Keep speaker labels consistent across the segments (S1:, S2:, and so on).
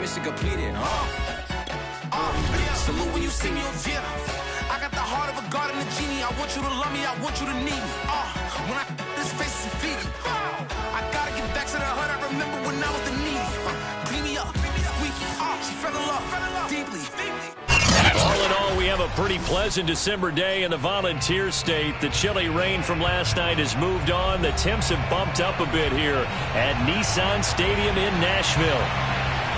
S1: mission completed. Salute when you see me, yeah. I got the heart of a god and a genie. I want you to love me, I want you to need me. When I this face is Fiji. I gotta get back to the hood. I remember when I was the needy. Clean me up, squeaky. She fell in love deeply.
S2: All in all, we have a pretty pleasant December day in the Volunteer State. The chilly rain from last night has moved on. The temps have bumped up a bit here at Nissan Stadium in Nashville.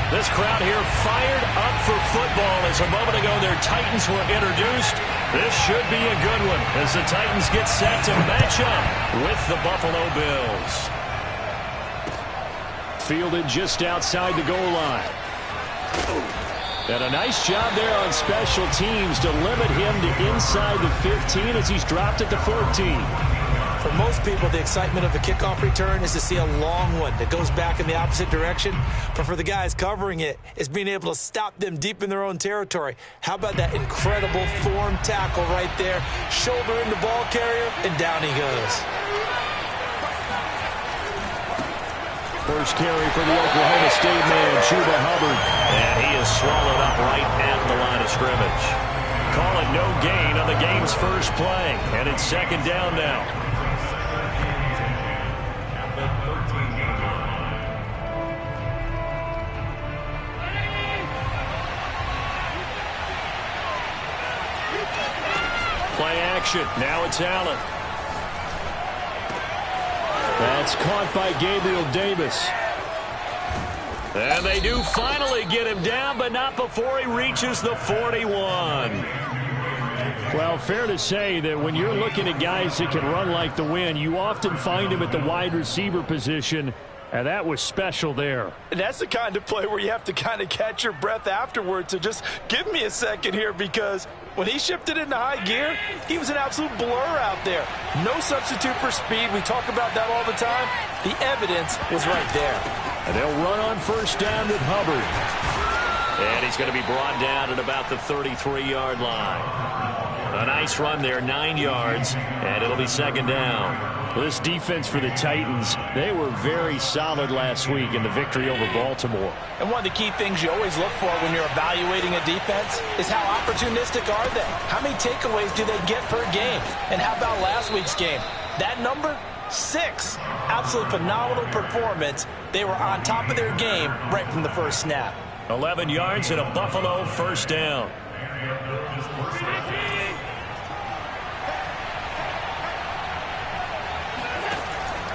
S2: This crowd here fired up for football as a moment ago their Titans were introduced. This should be a good one as the Titans get set to match up with the Buffalo Bills. Fielded just outside the goal line. And a nice job there on special teams to limit him to inside the 15 as he's dropped at the 14.
S3: For most people, the excitement of the kickoff return is to see a long one that goes back in the opposite direction. But for the guys covering it, it's being able to stop them deep in their own territory. How about that incredible form tackle right there? Shoulder in the ball carrier, and down he goes.
S2: First carry for the Oklahoma State man, Chuba Hubbard. And he is swallowed up right at the line of scrimmage. Call it no gain on the game's first play. And it's second down now. Play action. Now it's Allen. That's caught by Gabriel Davis. And they do finally get him down, but not before he reaches the 41. Well, fair to say that when you're looking at guys that can run like the wind, you often find him at the wide receiver position. And that was special there.
S3: And that's the kind of play where you have to kind of catch your breath afterwards. So just give me a second here, because when he shifted into high gear, he was an absolute blur out there. No substitute for speed. We talk about that all the time. The evidence was right there.
S2: And they'll run on first down with Hubbard. And he's going to be brought down at about the 33-yard line. A nice run there, 9 yards, and it'll be second down. Well, this defense for the Titans, they were very solid last week in the victory over Baltimore.
S3: And one of the key things you always look for when you're evaluating a defense is how opportunistic are they? How many takeaways do they get per game? And how about last week's game? That number? 6. Absolute phenomenal performance. They were on top of their game right from the first snap.
S2: 11 yards and a Buffalo first down.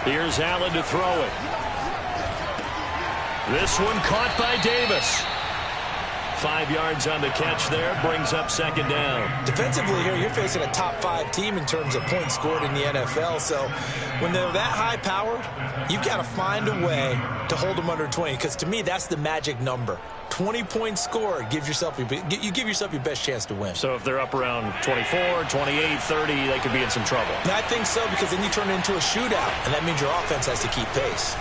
S2: Here's Allen to throw it. This one caught by Davis. 5 yards on the catch there, brings up second down.
S3: Defensively here, you're facing a top 5 team in terms of points scored in the NFL. So when they're that high powered, you've got to find a way to hold them under 20. Because to me, that's the magic number. 20 points scored, you give yourself your best chance to win.
S2: So if they're up around 24, 28, 30, they could be in some trouble.
S3: And I think so, because then you turn it into a shootout, and that means your offense has to keep pace.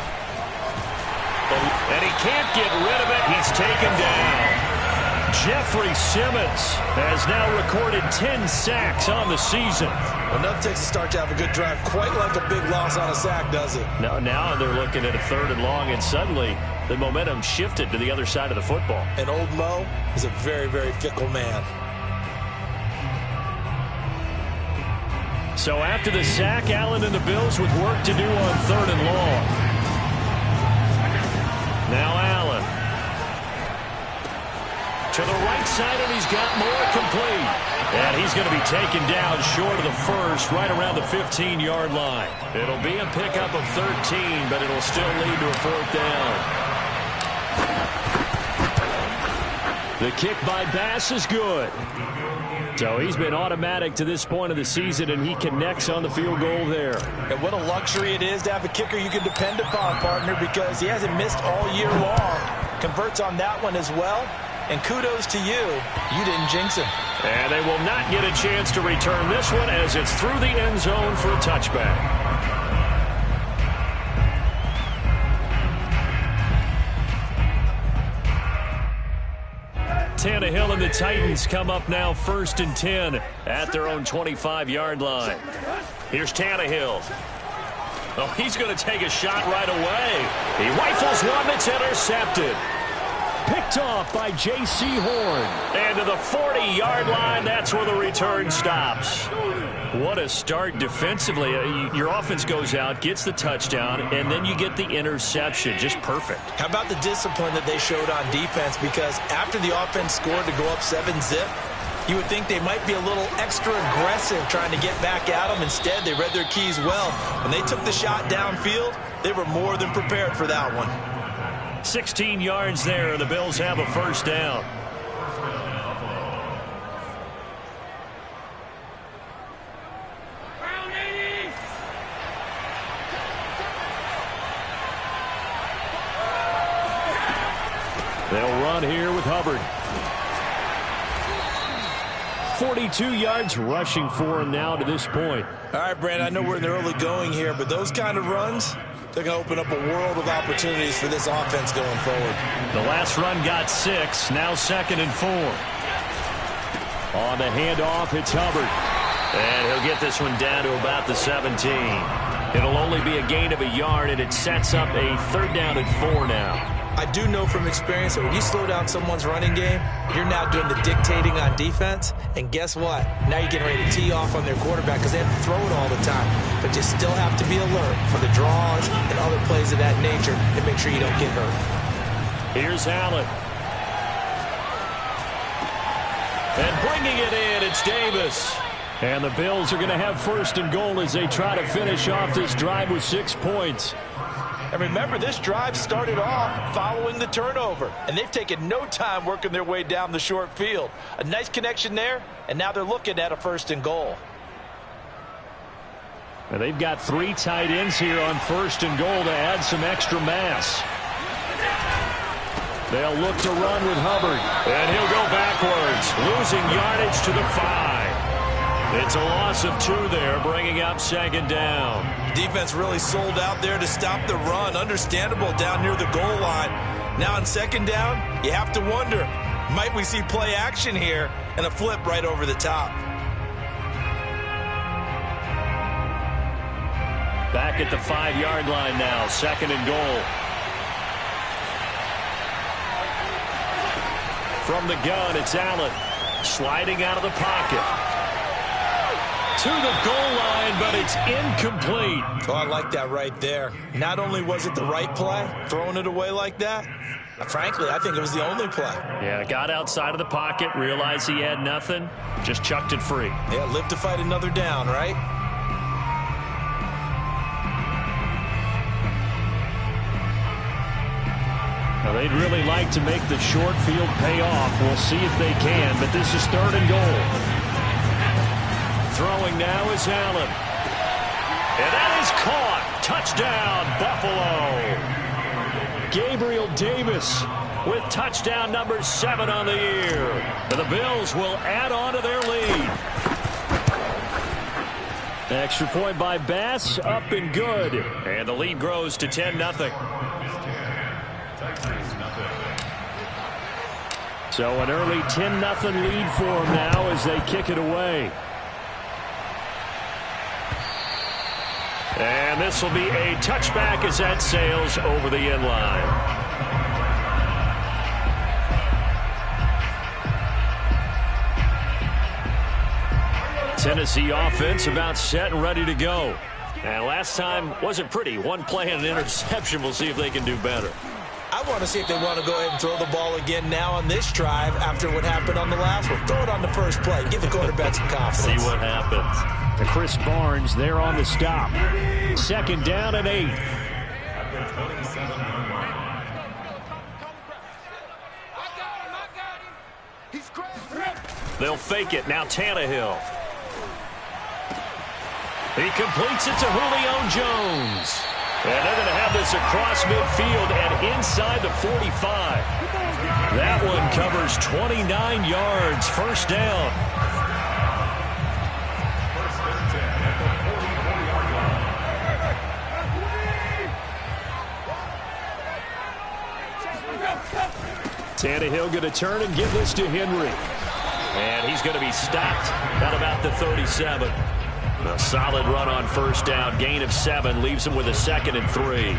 S2: And he can't get rid of it. He's taken down. Jeffrey Simmons has now recorded 10 sacks on the season.
S3: Enough takes a start to have a good drive. Quite like a big loss on a sack, does it?
S2: Now they're looking at a 3rd and long, and suddenly the momentum shifted to the other side of the football.
S3: And old Mo is a very, very fickle man.
S2: So after the sack, Allen and the Bills with work to do on 3rd and long. Now Allen. To the right side, and he's got more complete. And he's going to be taken down short of the first, right around the 15-yard line. It'll be a pickup of 13, but it'll still lead to a 4th down. The kick by Bass is good. So he's been automatic to this point of the season, and he connects on the field goal there.
S3: And what a luxury it is to have a kicker you can depend upon, partner, because he hasn't missed all year long. Converts on that one as well. And kudos to you. You didn't jinx him.
S2: And they will not get a chance to return this one as it's through the end zone for a touchback. Tannehill and the Titans come up now 1st and 10 at their own 25-yard line. Here's Tannehill. Oh, he's going to take a shot right away. He rifles one that's intercepted. Picked picked off by J.C. Horn. And to the 40-yard line, that's where the return stops. What a start defensively. Your offense goes out, gets the touchdown, and then you get the interception. Just perfect.
S3: How about the discipline that they showed on defense? Because after the offense scored to go up 7-zip, you would think they might be a little extra aggressive trying to get back at them. Instead, they read their keys well. When they took the shot downfield, they were more than prepared for that one.
S2: 16 yards there, and the Bills have a first down. They'll run here with Hubbard. 42 yards rushing for him now to this point.
S3: All right, Brandon, I know we're in the early going here, but those kind of runs, they're going to open up a world of opportunities for this offense going forward.
S2: The last run got 6, now 2nd and 4. On the handoff, it's Hubbard. And he'll get this one down to about the 17. It'll only be a gain of a yard, and it sets up a 3rd down and 4 now.
S3: I do know from experience that when you slow down someone's running game, you're now doing the dictating on defense. And guess what? Now you're getting ready to tee off on their quarterback because they have to throw it all the time. But you still have to be alert for the draws and other plays of that nature to make sure you don't get hurt.
S2: Here's Allen. And bringing it in, it's Davis. And the Bills are going to have 1st and goal as they try to finish off this drive with 6 points.
S3: And remember, this drive started off following the turnover. And they've taken no time working their way down the short field. A nice connection there, and now they're looking at a 1st and goal.
S2: And they've got 3 tight ends here on 1st and goal to add some extra mass. They'll look to run with Hubbard. And he'll go backwards, losing yardage to the 5. It's a loss of 2 there, bringing up 2nd down.
S3: Defense really sold out there to stop the run. Understandable down near the goal line. Now on 2nd down, you have to wonder, might we see play action here and a flip right over the top?
S2: Back at the 5-yard line now, 2nd and goal. From the gun, it's Allen. Sliding out of the pocket. To the goal line, but it's incomplete.
S3: Oh, I like that right there. Not only was it the right play, throwing it away like that, frankly, I think it was the only play.
S2: Yeah, got outside of the pocket, realized he had nothing, just chucked it free.
S3: Yeah, live to fight another down, right?
S2: Now, they'd really like to make the short field pay off. We'll see if they can, but this is 3rd and goal. Throwing now is Allen. And that is caught. Touchdown, Buffalo. Gabriel Davis with touchdown number 7 on the year. And the Bills will add on to their lead. Extra point by Bass, up and good. And the lead grows to 10-0. So an early 10-0 lead for them now as they kick it away. And this will be a touchback as that sails over the end line. Tennessee offense about set and ready to go. And last time wasn't pretty. 1 play and an interception. We'll see if they can do better.
S3: I want to see if they want to go ahead and throw the ball again now on this drive after what happened on the last one. Throw it on the first play. Give the quarterback some confidence.
S2: See what happens. Chris Barnes there on the stop. 2nd down and 8. They'll fake it. Now Tannehill. He completes it to Julio Jones. And they're going to have this across midfield and inside the 45. That one covers 29 yards. 1st down. Tannehill going to turn and give this to Henry. And he's going to be stopped at about the 37. A solid run on 1st down. Gain of 7 leaves him with a 2nd and 3.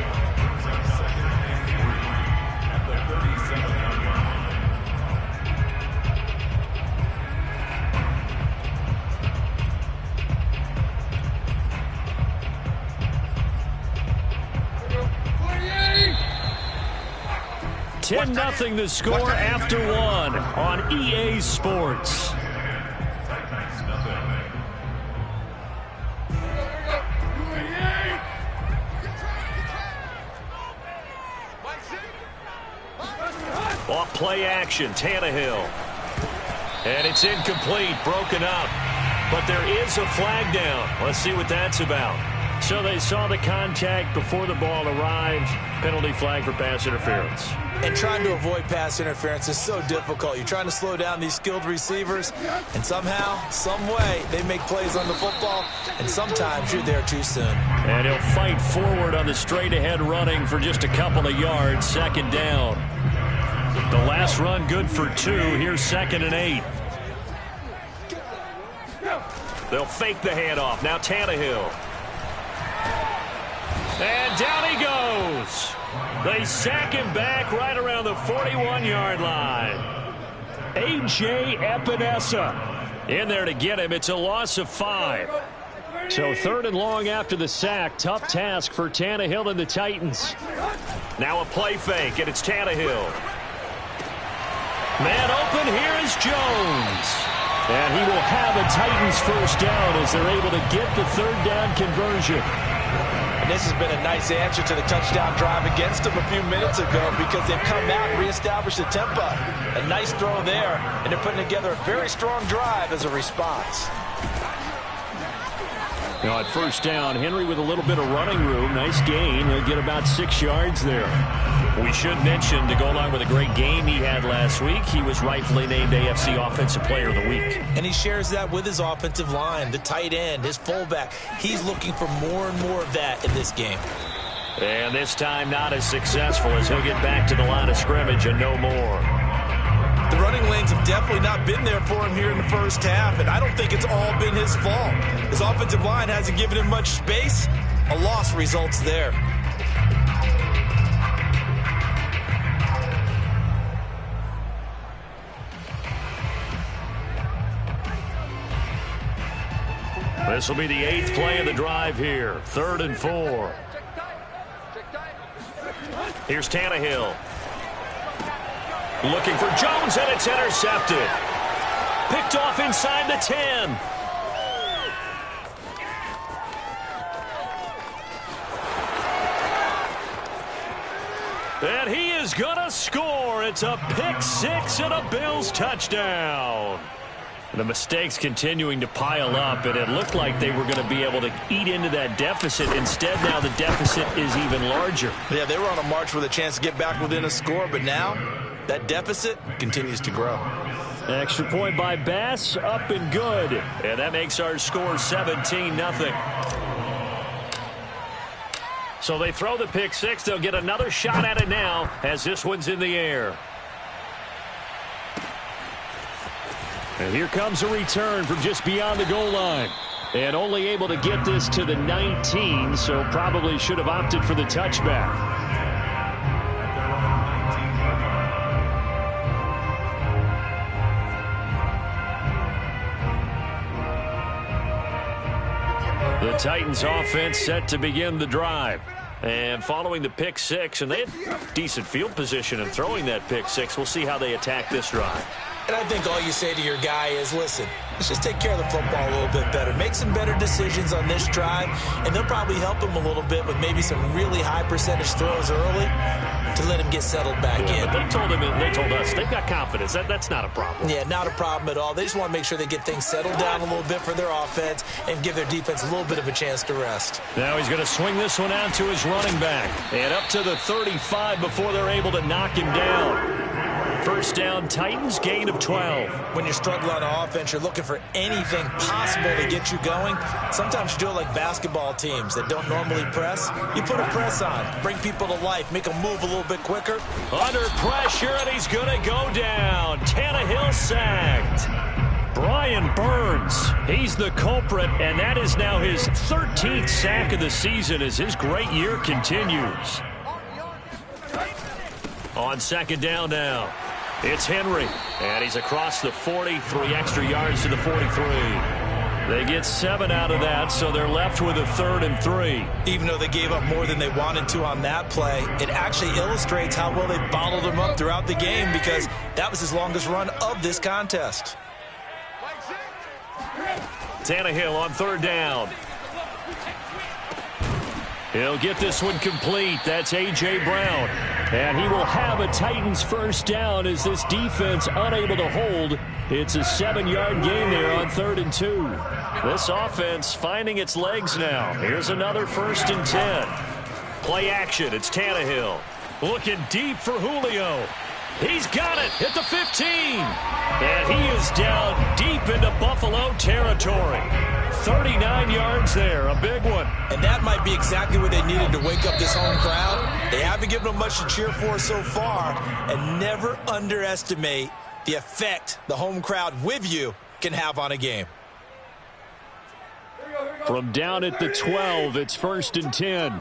S2: 10-0 the score after one on EA Sports. Off play action, Tannehill. And it's incomplete, broken up. But there is a flag down. Let's see what that's about. So they saw the contact before the ball arrived. Penalty flag for pass interference.
S3: And trying to avoid pass interference is so difficult. You're trying to slow down these skilled receivers, and somehow, some way, they make plays on the football, and sometimes you're there too soon.
S2: And he'll fight forward on the straight-ahead running for just a couple of yards, second down. The last run good for 2. Here's 2nd and 8. They'll fake the handoff. Now Tannehill. And down he goes. They sack him back right around the 41-yard line. A.J. Epinesa in there to get him. It's a loss of 5. So 3rd and long after the sack. Tough task for Tannehill and the Titans. Now a play fake, and it's Tannehill. Man open, here is Jones. And he will have a Titans first down as they're able to get the 3rd down conversion.
S3: And this has been a nice answer to the touchdown drive against them a few minutes ago because they've come out and reestablished the tempo. A nice throw there, and they're putting together a very strong drive as a response.
S2: Now at first down, Henry with a little bit of running room. Nice gain. He'll get about 6 yards there. We should mention, to go along with a great game he had last week, he was rightfully named AFC Offensive Player of the Week.
S3: And he shares that with his offensive line, the tight end, his fullback. He's looking for more and more of that in this game.
S2: And this time not as successful as he'll get back to the line of scrimmage and no more.
S3: The running lanes have definitely not been there for him here in the first half, and I don't think it's all been his fault. His offensive line hasn't given him much space. A loss results there.
S2: This will be the 8th play of the drive here. 3rd and 4. Here's Tannehill. Looking for Jones, and it's intercepted. Picked off inside the 10. And he is going to score. It's a pick 6 and a Bills touchdown. The mistakes continuing to pile up, and it looked like they were going to be able to eat into that deficit. Instead, now the deficit is even larger.
S3: Yeah, they were on a march with a chance to get back within a score, but now that deficit continues to grow.
S2: Extra point by Bass, up and good. And that makes our score 17-0. So they throw the pick 6. They'll get another shot at it now as this one's in the air. And here comes a return from just beyond the goal line. And only able to get this to the 19, so probably should have opted for the touchback. The Titans offense set to begin the drive. And following the pick 6, and they had decent field position in throwing that pick 6. We'll see how they attack this drive.
S3: And I think all you say to your guy is, listen, let's just take care of the football a little bit better. Make some better decisions on this drive, and they'll probably help him a little bit with maybe some really high percentage throws early to let him get settled back in.
S2: But they told us they've got confidence. That's not a problem.
S3: Yeah, not a problem at all. They just want to make sure they get things settled down a little bit for their offense and give their defense a little bit of a chance to rest.
S2: Now he's going to swing this one out to his running back. And up to the 35 before they're able to knock him down. First down, Titans, gain of 12.
S3: When you're struggling on offense, you're looking for anything possible to get you going. Sometimes you do it like basketball teams that don't normally press. You put a press on, bring people to life, make them move a little bit quicker.
S2: Under pressure, and he's going to go down. Tannehill sacked. Brian Burns, he's the culprit, and that is now his 13th sack of the season as his great year continues. On second down now. It's Henry, and he's across the 40, 3 extra yards to the 43. They get 7 out of that, so they're left with a 3rd and 3.
S3: Even though they gave up more than they wanted to on that play, it actually illustrates how well they bottled them up throughout the game because that was his longest run of this contest.
S2: Tannehill on 3rd down. He'll get this one complete. That's A.J. Brown. And he will have a Titans 1st down as this defense unable to hold. It's a 7-yard gain there on 3rd and 2. This offense finding its legs now. Here's another 1st and 10. Play action. It's Tannehill. Looking deep for Julio. He's got it at the 15. And he is down deep into Buffalo territory. 39 yards there, a big one.
S3: And that might be exactly what they needed to wake up this home crowd. They haven't given them much to cheer for so far. And never underestimate the effect the home crowd with you can have on a game.
S2: From down at the 12, it's 1st and 10.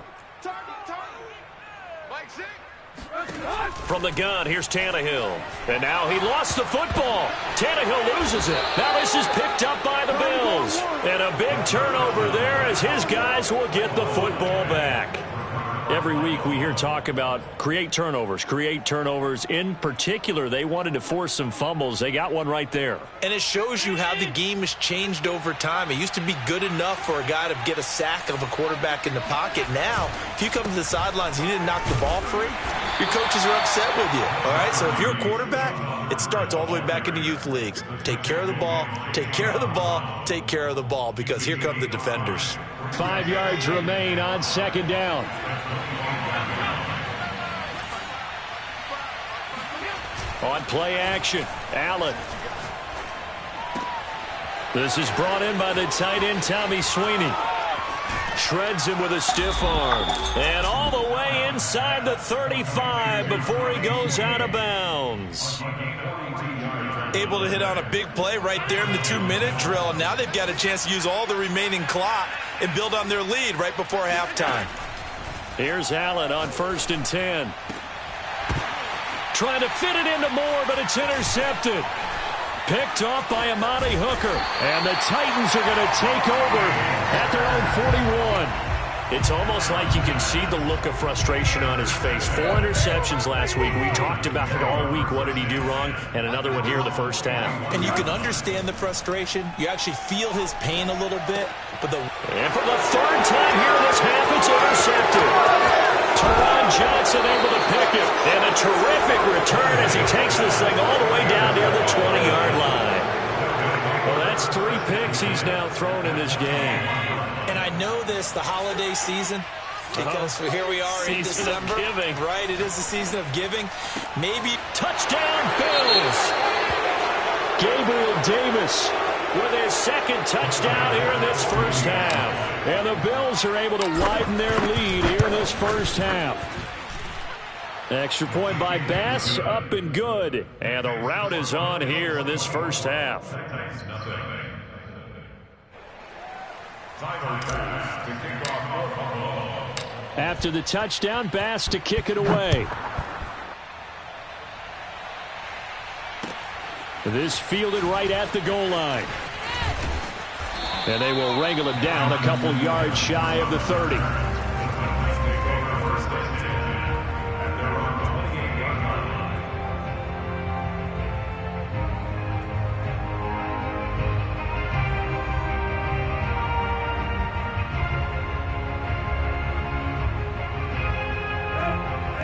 S2: From the gun, here's Tannehill. And now he lost the football. Tannehill loses it. Now this is picked up by the Bills. And a big turnover there as his guys will get the football back. Every week we hear talk about create turnovers. In particular, they wanted to force some fumbles. They got one right there.
S3: And it shows you how the game has changed over time. It used to be good enough for a guy to get a sack of a quarterback in the pocket. Now, if you come to the sidelines and you didn't knock the ball free, your coaches are upset with you. All right, so if you're a quarterback, it starts all the way back into youth leagues. Take care of the ball, take care of the ball, take care of the ball, because here come the defenders.
S2: 5 yards remain on 2nd down. On play action, Allen. This is brought in by the tight end, Tommy Sweeney. Shreds him with a stiff arm. And all the way inside the 35 before he goes out of bounds.
S3: Able to hit on a big play right there in the 2-minute drill. And now they've got a chance to use all the remaining clock and build on their lead right before halftime.
S2: Here's Allen on 1st and 10. Trying to fit it into Moore, but it's intercepted. Picked off by Amani Hooker. And the Titans are going to take over at their own 41. It's almost like you can see the look of frustration on his face. 4 interceptions last week. We talked about it all week. What did he do wrong? And another one here in the 1st half.
S3: And you can understand the frustration. You actually feel his pain a little bit.
S2: And for the 3rd time here in this half, it's intercepted. Teron Johnson able to pick it. And a terrific return as he takes this thing all the way down near the 20-yard line. Well, that's 3 picks he's now thrown in this game.
S3: And I know this, the holiday season, because here we are in December.
S2: Giving.
S3: Right, it is the season of giving. Maybe
S2: touchdown Bills. Gabriel Davis with his 2nd touchdown here in this 1st half. And the Bills are able to widen their lead here in this 1st half. Extra point by Bass, up and good. And a rout is on here in this 1st half. After the touchdown, Bass to kick it away. This fielded right at the goal line. And they will wrangle it down a couple yards shy of the 30.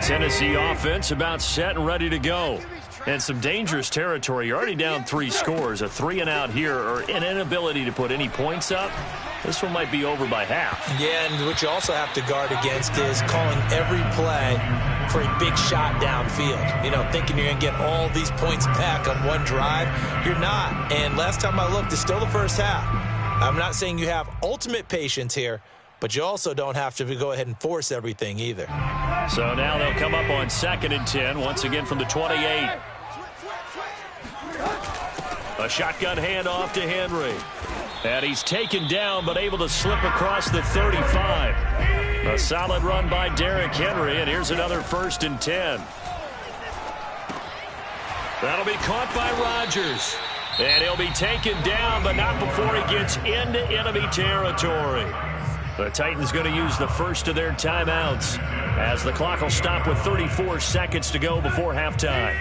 S2: Tennessee offense about set and ready to go. And some dangerous territory. You're already down 3 scores. A 3-and-out here, or an inability to put any points up. This one might be over by half.
S3: Yeah, and what you also have to guard against is calling every play for a big shot downfield. You know, thinking you're going to get all these points back on one drive. You're not. And last time I looked, it's still the 1st half. I'm not saying you have ultimate patience here, but you also don't have to go ahead and force everything either.
S2: So now they'll come up on 2nd and 10, once again from the 28. A shotgun handoff to Henry. And he's taken down, but able to slip across the 35. A solid run by Derrick Henry, and here's another 1st and 10. That'll be caught by Rodgers. And he'll be taken down, but not before he gets into enemy territory. The Titans going to use the first of their timeouts as the clock will stop with 34 seconds to go before halftime.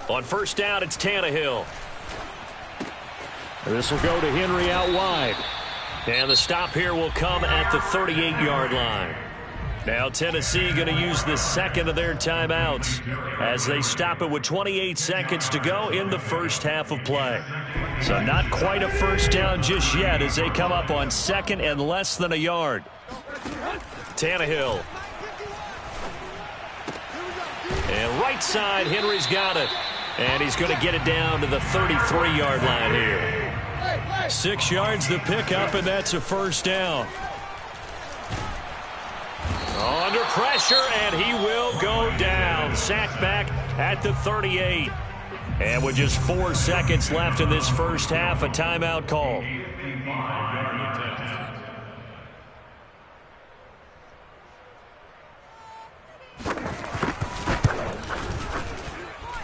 S2: On first down, it's Tannehill. This will go to Henry out wide. And the stop here will come at the 38-yard line. Now Tennessee going to use the second of their timeouts as they stop it with 28 seconds to go in the first half of play. So not quite a first down just yet as they come up on second and less than a yard. Tannehill. And right side, Henry's got it. And he's going to get it down to the 33-yard line here. 6 yards the pickup, and that's a first down. Under pressure, and he will go down. Sacked back at the 38. And with just 4 seconds left in this first half, a timeout call.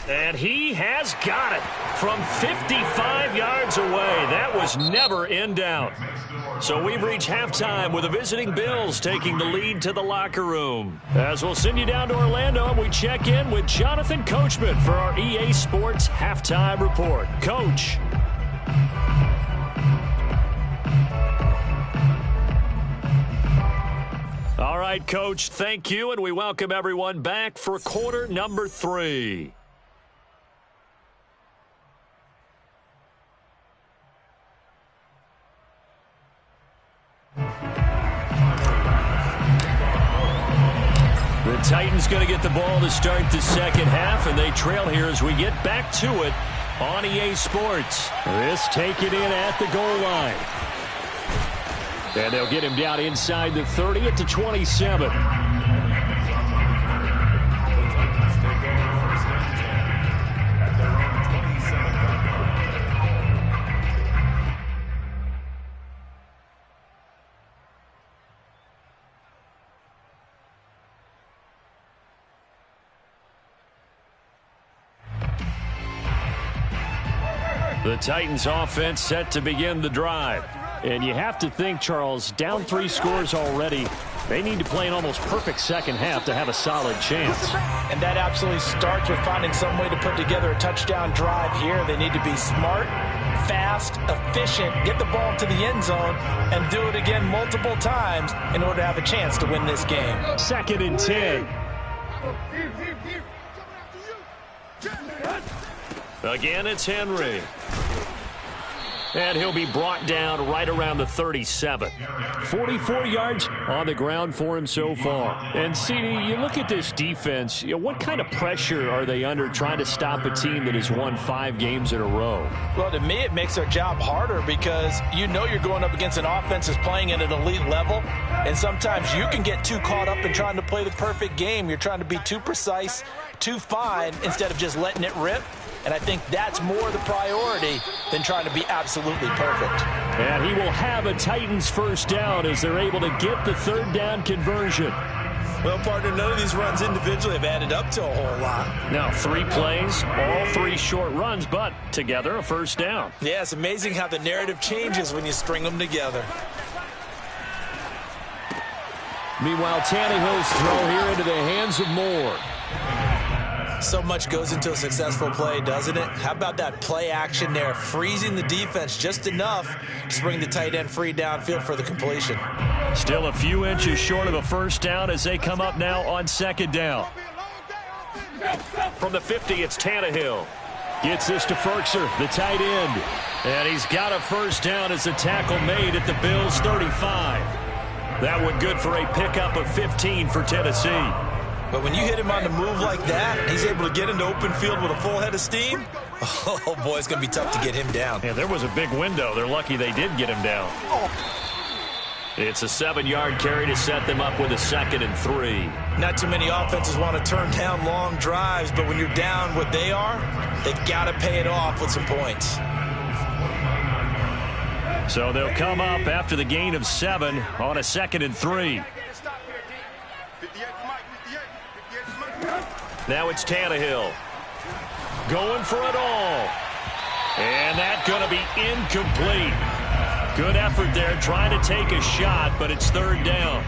S2: And he has got it from 55 yards away. That was never in doubt. So we've reached halftime with the visiting Bills taking the lead to the locker room. As we'll send you down to Orlando, we check in with Jonathan Coachman for our EA Sports Halftime Report. Coach. All right, Coach, thank you, and we welcome everyone back for quarter number 3. The Titans going to get the ball to start the second half, and they trail here as we get back to it on EA Sports. This taken in at the goal line. And they'll get him down inside the 30 at the 27. The Titans offense set to begin the drive. And you have to think, Charles, down 3 scores already. They need to play an almost perfect second half to have a solid chance.
S3: And that absolutely starts with finding some way to put together a touchdown drive here. They need to be smart, fast, efficient, get the ball to the end zone, and do it again multiple times in order to have a chance to win this game.
S2: 2nd and 10. Again, it's Henry. And he'll be brought down right around the 37. 44 yards on the ground for him so far. And, CD, you look at this defense, what kind of pressure are they under trying to stop a team that has won 5 games in a row?
S3: Well, to me, it makes their job harder because you know you're going up against an offense that's playing at an elite level. And sometimes you can get too caught up in trying to play the perfect game. You're trying to be too precise, too fine, instead of just letting it rip. And I think that's more the priority than trying to be absolutely perfect.
S2: And he will have a Titans first down as they're able to get the 3rd down conversion.
S3: Well, partner, none of these runs individually have added up to a whole lot.
S2: Now 3 plays, all 3 short runs, but together a first down.
S3: Yeah, it's amazing how the narrative changes when you string them together.
S2: Meanwhile, Tannehill's throw here into the hands of Moore.
S3: So much goes into a successful play, doesn't it? How about that play action there, freezing the defense just enough to bring the tight end free downfield for the completion.
S2: Still a few inches short of a first down as they come up now on 2nd down. From the 50, it's Tannehill. Gets this to Ferkser, the tight end. And he's got a first down as the tackle made at the Bills' 35. That one good for a pickup of 15 for Tennessee.
S3: But when you hit him on the move like that, he's able to get into open field with a full head of steam. Oh, boy, it's going to be tough to get him down.
S2: Yeah, there was a big window. They're lucky they did get him down. It's a 7-yard carry to set them up with a 2nd and 3.
S3: Not too many offenses want to turn down long drives, but when you're down what they are, they've got to pay it off with some points.
S2: So they'll come up after the gain of 7 on a 2nd and 3. Now it's Tannehill. Going for it all. And that's going to be incomplete. Good effort there trying to take a shot, but it's third down.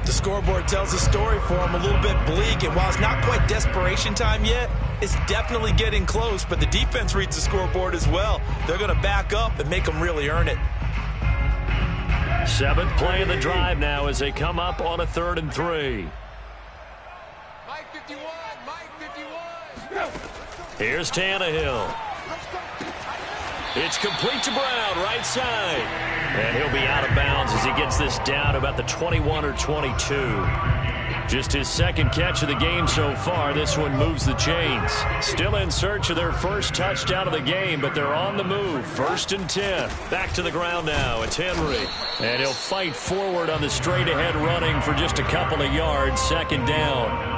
S3: The scoreboard tells a story for him, a little bit bleak, and while it's not quite desperation time yet, it's definitely getting close, but the defense reads the scoreboard as well. They're going to back up and make them really earn it.
S2: 7th play of the drive now as they come up on a 3rd and 3.
S1: Mike 51, Mike 51.
S2: Here's Tannehill. It's complete to Brown, right side. And he'll be out of bounds as he gets this down to about the 21 or 22. Just his 2nd catch of the game so far. This one moves the chains. Still in search of their first touchdown of the game, but they're on the move. 1st and 10. Back to the ground now. It's Henry. And he'll fight forward on the straight-ahead running for just a couple of yards. 2nd down.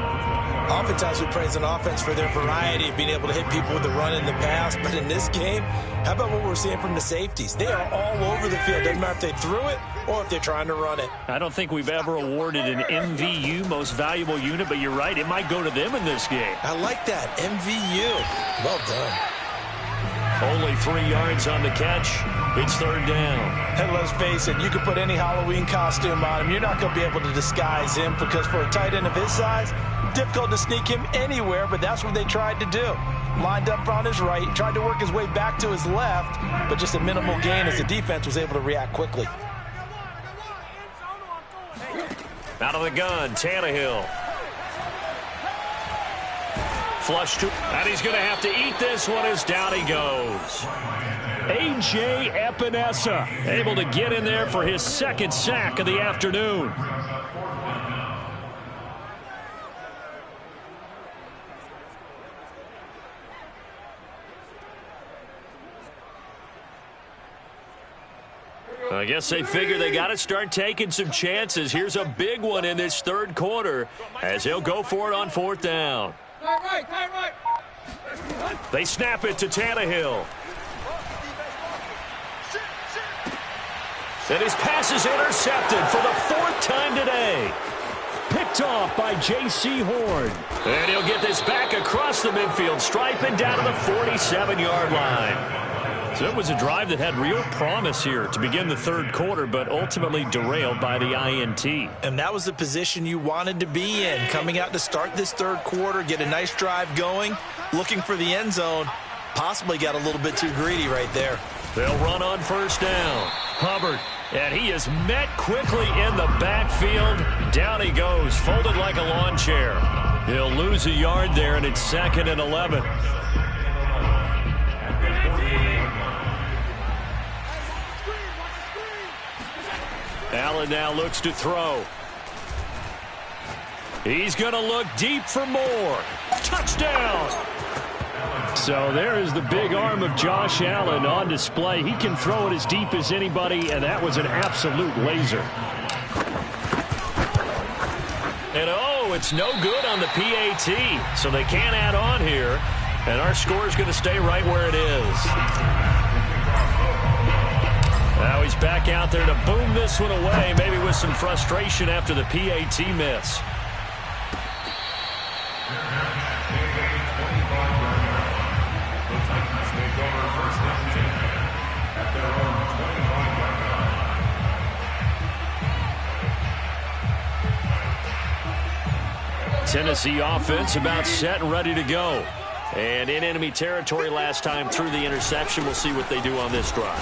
S3: Oftentimes we praise an offense for their variety of being able to hit people with the run in the pass. But in this game, how about what we're seeing from the safeties? They are all over the field. Doesn't matter if they threw it or if they're trying to run it.
S2: I don't think we've ever awarded an MVU, most valuable unit, but you're right. It might go to them in this game.
S3: I like that. MVU. Well done.
S2: Only 3 yards on the catch. It's 3rd down.
S3: And let's face it, you can put any Halloween costume on him. You're not going to be able to disguise him because for a tight end of his size, difficult to sneak him anywhere, but that's what they tried to do. Lined up on his right, tried to work his way back to his left, but just a minimal gain as the defense was able to react quickly.
S2: Out of the gun, Tannehill. Flush to, and he's going to have to eat this one as down he goes. A.J. Epinesa able to get in there for his 2nd sack of the afternoon. I guess they figure they got to start taking some chances. Here's a big one in this 3rd quarter as he'll go for it on 4th down. They snap it to Tannehill. And his pass is intercepted for the 4th time today. Picked off by J.C. Horn. And he'll get this back across the midfield stripe and down to the 47-yard line. So it was a drive that had real promise here to begin the 3rd quarter, but ultimately derailed by the INT.
S3: And that was the position you wanted to be in, coming out to start this 3rd quarter, get a nice drive going, looking for the end zone. Possibly got a little bit too greedy right there.
S2: They'll run on 1st down. Hubbard, and he is met quickly in the backfield. Down he goes, folded like a lawn chair. He'll lose a yard there, and it's 2nd and 11. Allen now looks to throw. He's going to look deep for more. Touchdown! So there is the big arm of Josh Allen on display. He can throw it as deep as anybody, and that was an absolute laser. And oh, it's no good on the PAT, so they can't add on here, and our score is going to stay right where it is. Now he's back out there to boom this one away, maybe with some frustration after the PAT miss. Tennessee offense about set and ready to go. And in enemy territory last time through the interception. We'll see what they do on this drive.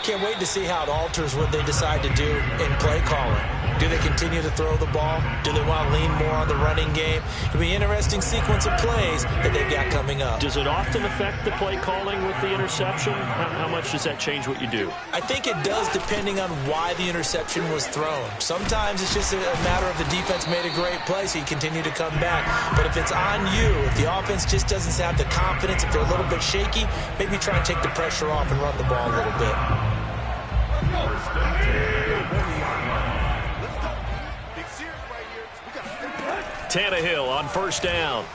S3: Can't wait to see how it alters what they decide to do in play calling. Do they continue to throw the ball? Do they want to lean more on the running game? It'll be an interesting sequence of plays that they've got coming up.
S2: Does it often affect the play calling with the interception? How much does that change what you do?
S3: I think it does depending on why the interception was thrown. Sometimes it's just a matter of the defense made a great play, so you continue to come back. But if it's on you, if the offense just doesn't have the confidence, if they're a little bit shaky, maybe try and take the pressure off and run the ball a little bit.
S2: Tannehill on 1st down.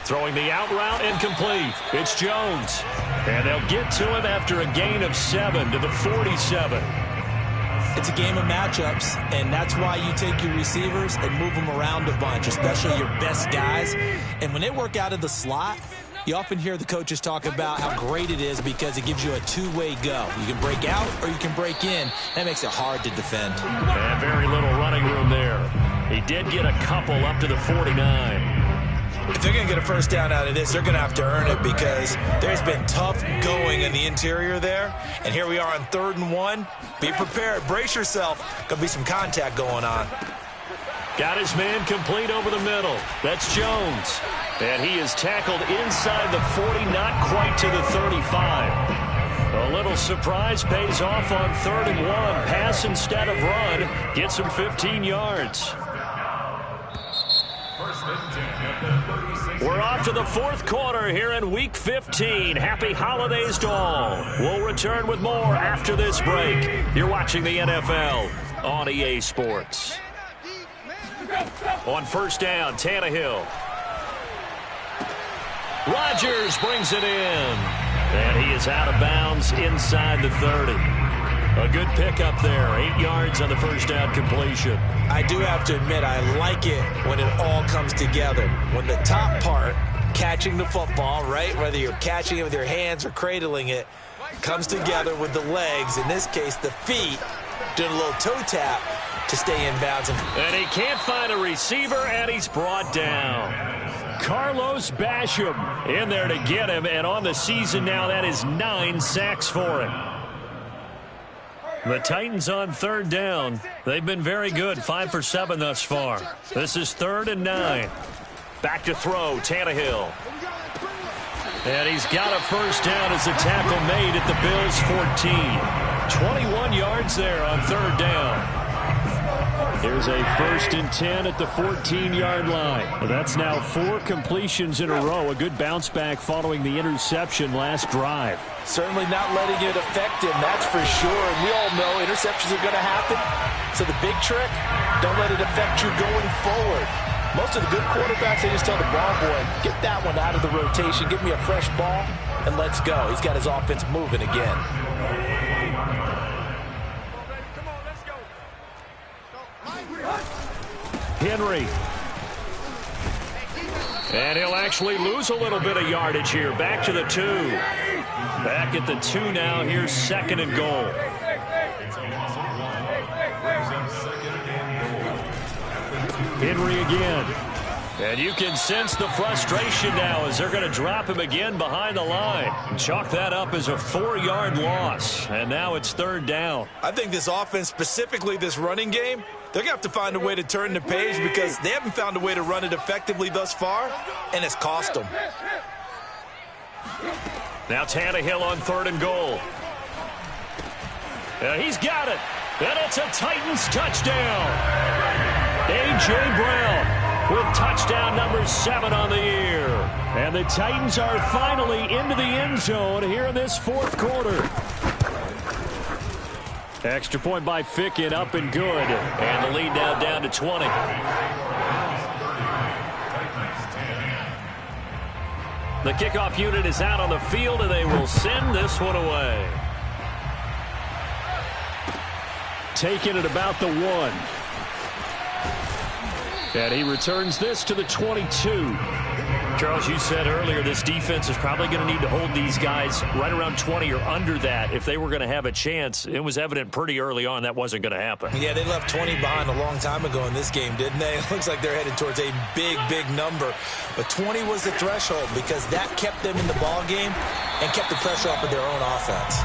S2: Throwing the out route incomplete. It's Jones. And they'll get to him after a gain of 7 to the 47.
S3: It's a game of matchups, and that's why you take your receivers and move them around a bunch, especially your best guys. And when they work out of the slot, you often hear the coaches talk about how great it is because it gives you a two-way go. You can break out or you can break in. That makes it hard to defend.
S2: And very little running room there. He did get a couple up to the 49.
S3: If they're going to get a first down out of this, they're going to have to earn it because there's been tough going in the interior there. And here we are on 3rd and 1. Be prepared. Brace yourself. Going to be some contact going on.
S2: Got his man complete over the middle. That's Jones. And he is tackled inside the 40, not quite to the 35. A little surprise pays off on 3rd and 1. Pass instead of run. Gets him 15 yards. We're off to the 4th quarter here in Week 15. Happy holidays to all. We'll return with more after this break. You're watching the NFL on EA Sports. On 1st down, Tannehill. Rodgers brings it in. And he is out of bounds inside the 30. A good pickup there. 8 yards on the 1st down completion.
S3: I do have to admit, I like it when it all comes together. When the top part, catching the football, right, whether you're catching it with your hands or cradling it, comes together with the legs, in this case the feet, doing a little toe tap to stay in bounds.
S2: And he can't find a receiver, and he's brought down. Carlos Basham in there to get him, and on the season now, that is 9 sacks for him. The Titans on 3rd down. They've been very good, 5 for 7 thus far. This is 3rd and 9. Back to throw, Tannehill. And he's got a first down as the tackle made at the Bills' 14. 21 yards there on 3rd down. Here's a 1st and 10 at the 14-yard line. That's now 4 completions in a row. A good bounce back following the interception last drive.
S3: Certainly not letting it affect him, that's for sure. And we all know interceptions are going to happen. So the big trick, don't let it affect you going forward. Most of the good quarterbacks, they just tell the ball boy, get that one out of the rotation, give me a fresh ball, and let's go. He's got his offense moving again.
S2: Henry. And he'll actually lose a little bit of yardage here. Back to the 2. Back at the 2 now. Here's 2nd and goal. Henry again. And you can sense the frustration now as they're going to drop him again behind the line. Chalk that up as a 4-yard loss. And now it's 3rd down.
S3: I think this offense, specifically this running game, they're going to have to find a way to turn the page because they haven't found a way to run it effectively thus far, and it's cost them.
S2: Now Tannehill on 3rd and goal. He's got it. And it's a Titans touchdown. A.J. Brown with touchdown number 7 on the year. And the Titans are finally into the end zone here in this 4th quarter. Extra point by Ficken, up and good. And the lead now down to 20. The kickoff unit is out on the field, and they will send this one away. Taking it about the 1. And he returns this to the 22. Charles, you said earlier this defense is probably going to need to hold these guys right around 20 or under that if they were going to have a chance. It was evident pretty early on that wasn't going to happen.
S3: Yeah, they left 20 behind a long time ago in this game, didn't they? It looks like they're headed towards a big, big number. But 20 was the threshold because that kept them in the ball game and kept the pressure off of their own offense.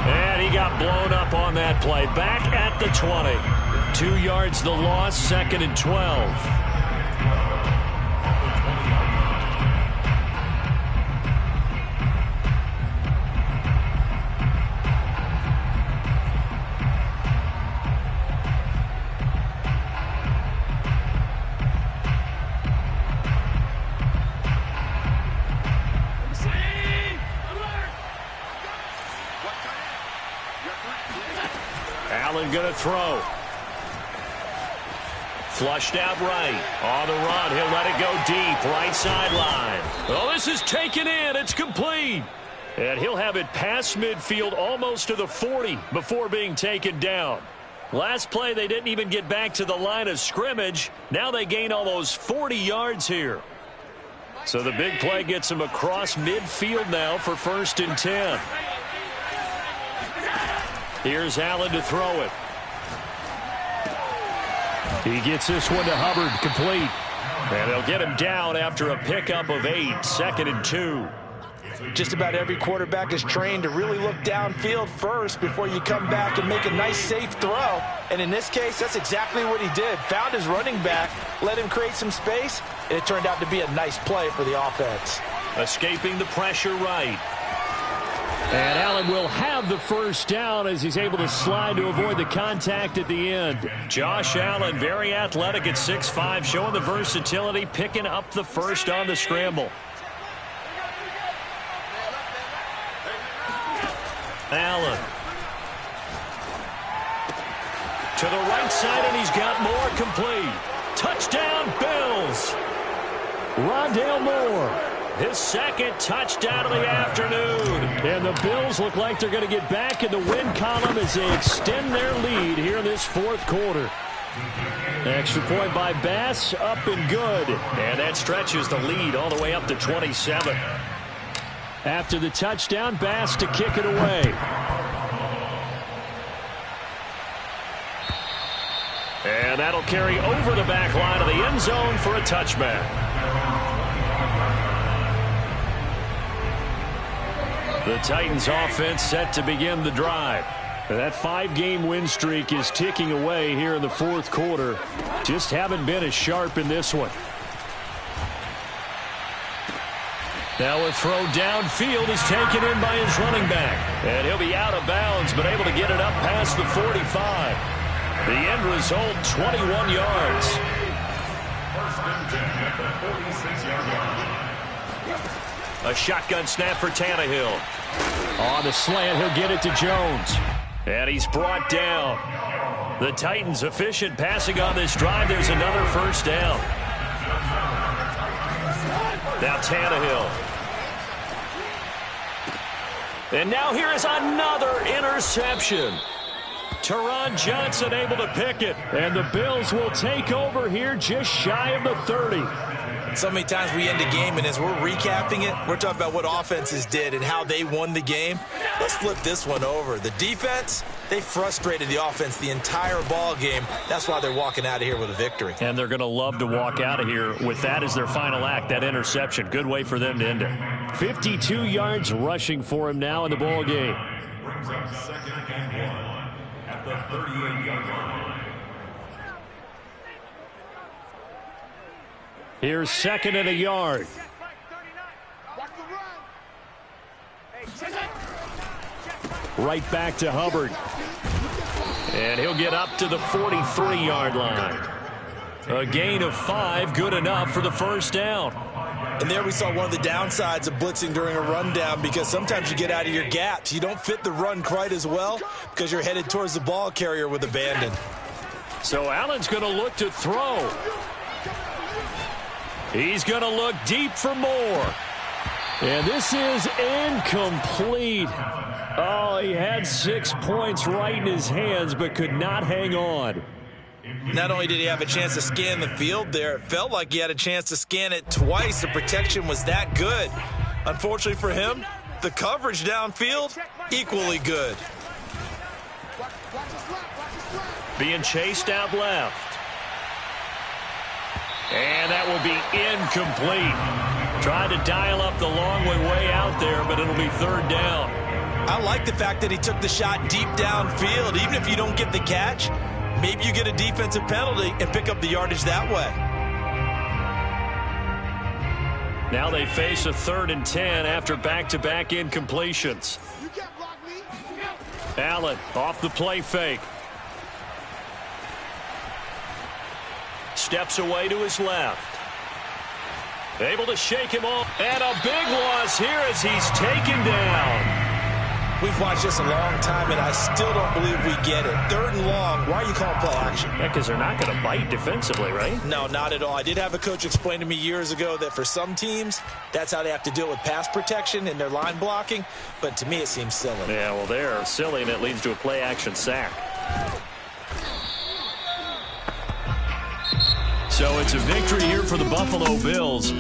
S2: And he got blown up on that play. Back at the 20. 2 yards the loss, 2nd and 12. Allen going to throw. Flushed out right. On the run. He'll let it go deep. Right sideline. Oh, this is taken in. It's complete. And he'll have it past midfield almost to the 40 before being taken down. Last play, they didn't even get back to the line of scrimmage. Now they gain almost 40 yards here. So the big play gets them across midfield now for 1st and 10. Here's Allen to throw it. He gets this one to Hubbard, complete. And they'll get him down after a pickup of 8, 2nd and 2.
S3: Just about every quarterback is trained to really look downfield first before you come back and make a nice, safe throw. And in this case, that's exactly what he did. Found his running back, let him create some space, and it turned out to be a nice play for the offense.
S2: Escaping the pressure right. And Allen will have the 1st down as he's able to slide to avoid the contact at the end. Josh Allen, very athletic at 6'5", showing the versatility, picking up the 1st on the scramble. Allen. To the right side, and he's got more, complete. Touchdown, Bills. Rondale Moore, his 2nd touchdown of the afternoon. And the Bills look like they're going to get back in the win column as they extend their lead here in this 4th quarter. Extra point by Bass, up and good. And that stretches the lead all the way up to 27. After the touchdown, Bass to kick it away. And that'll carry over the back line of the end zone for a touchback. The Titans offense set to begin the drive. That 5-game win streak is ticking away here in the 4th quarter. Just haven't been as sharp in this one. Now a throw downfield is taken in by his running back. And he'll be out of bounds, but able to get it up past the 45. The end result, 21 yards.
S1: 1st and 10 at the 46-yard line.
S2: A shotgun snap for Tannehill. On the slant, he'll get it to Jones. And he's brought down. The Titans efficient passing on this drive. There's another 1st down. Now Tannehill. And now here is another interception. Teron Johnson able to pick it. And the Bills will take over here just shy of the 30.
S3: So many times we end a game, and as we're recapping it, we're talking about what offenses did and how they won the game. Let's flip this one over. The defense, they frustrated the offense the entire ball game. That's why they're walking out of here with a victory.
S2: And they're going to love to walk out of here with that as their final act, that interception. Good way for them to end it. 52 yards rushing for him now in the ball game.
S1: Brings up 2nd and 1 at the 38-yard line.
S2: Here's 2nd and a yard. Right back to Hubbard. And he'll get up to the 43-yard line. A gain of 5, good enough for the 1st down.
S3: And there we saw one of the downsides of blitzing during a rundown, because sometimes you get out of your gaps. You don't fit the run quite as well because you're headed towards the ball carrier with abandon.
S2: So Allen's going to look to throw. He's going to look deep for more. And this is incomplete. Oh, he had 6 points right in his hands, but could not hang on.
S3: Not only did he have a chance to scan the field there, it felt like he had a chance to scan it twice. The protection was that good. Unfortunately for him, the coverage downfield, equally good.
S2: Being chased out left. And that will be incomplete. Tried to dial up the long way out there, but it'll be 3rd down.
S3: I like the fact that he took the shot deep downfield. Even if you don't get the catch, maybe you get a defensive penalty and pick up the yardage that way.
S2: Now they face a 3rd and 10 after back-to-back incompletions. Allen off the play fake. Steps away to his left. Able to shake him off. And a big loss here as he's taken down.
S3: We've watched this a long time, and I still don't believe we get it. 3rd and long. Why are you calling play action?
S2: Yeah, because they're not going to bite defensively, right?
S3: No, not at all. I did have a coach explain to me years ago that for some teams, that's how they have to deal with pass protection and their line blocking. But to me, it seems silly.
S2: Yeah, well, they're silly, and it leads to a play-action sack. So it's a victory here for the Buffalo Bills.